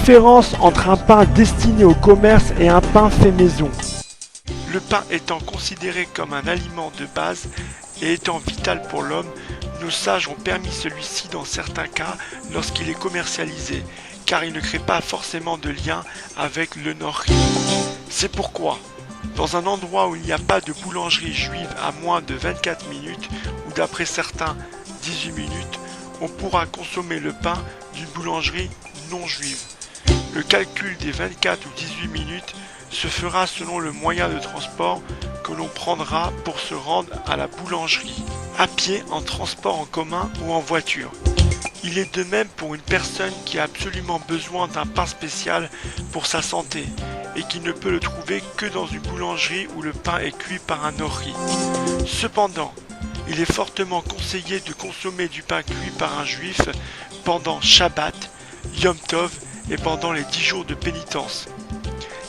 Différence entre un pain destiné au commerce et un pain fait maison. Le pain étant considéré comme un aliment de base et étant vital pour l'homme, nos sages ont permis celui-ci dans certains cas lorsqu'il est commercialisé, car il ne crée pas forcément de lien avec le nord-riz. C'est pourquoi, dans un endroit où il n'y a pas de boulangerie juive à moins de 24 minutes, ou d'après certains 18 minutes, on pourra consommer le pain d'une boulangerie non juive. Le calcul des 24 ou 18 minutes se fera selon le moyen de transport que l'on prendra pour se rendre à la boulangerie, à pied, en transport en commun ou en voiture. Il est de même pour une personne qui a absolument besoin d'un pain spécial pour sa santé et qui ne peut le trouver que dans une boulangerie où le pain est cuit par un nori. Cependant, il est fortement conseillé de consommer du pain cuit par un juif pendant Shabbat, Yom Tov et pendant les 10 jours de pénitence.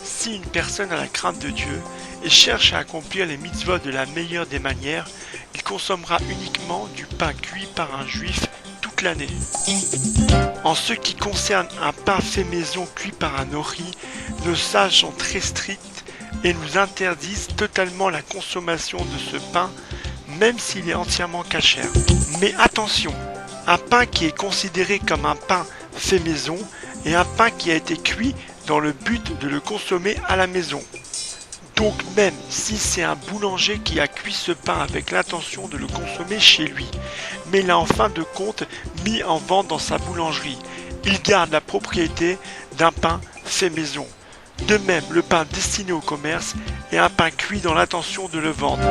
Si une personne a la crainte de Dieu et cherche à accomplir les mitzvot de la meilleure des manières, il consommera uniquement du pain cuit par un juif toute l'année. En ce qui concerne un pain fait maison cuit par un nori, nos sages sont très stricts et nous interdisent totalement la consommation de ce pain, même s'il est entièrement kasher. Mais attention, un pain qui est considéré comme un pain fait maison et un pain qui a été cuit dans le but de le consommer à la maison. Donc même si c'est un boulanger qui a cuit ce pain avec l'intention de le consommer chez lui, mais l'a en fin de compte mis en vente dans sa boulangerie, il garde la propriété d'un pain fait maison. De même, le pain destiné au commerce est un pain cuit dans l'intention de le vendre.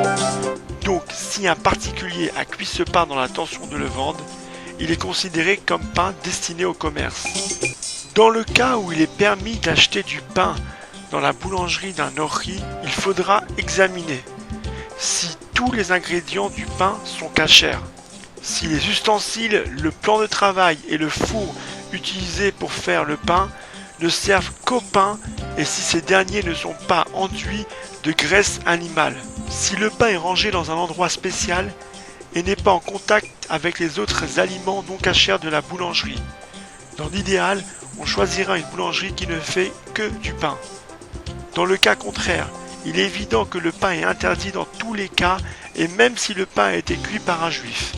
Donc si un particulier a cuit ce pain dans l'intention de le vendre, il est considéré comme pain destiné au commerce. Dans le cas où il est permis d'acheter du pain dans la boulangerie d'un nori, il faudra examiner si tous les ingrédients du pain sont kashers, si les ustensiles, le plan de travail et le four utilisés pour faire le pain ne servent qu'au pain et si ces derniers ne sont pas enduits de graisse animale, si le pain est rangé dans un endroit spécial et n'est pas en contact avec les autres aliments non kashers de la boulangerie. Dans l'idéal, on choisira une boulangerie qui ne fait que du pain. Dans le cas contraire, il est évident que le pain est interdit dans tous les cas et même si le pain a été cuit par un juif.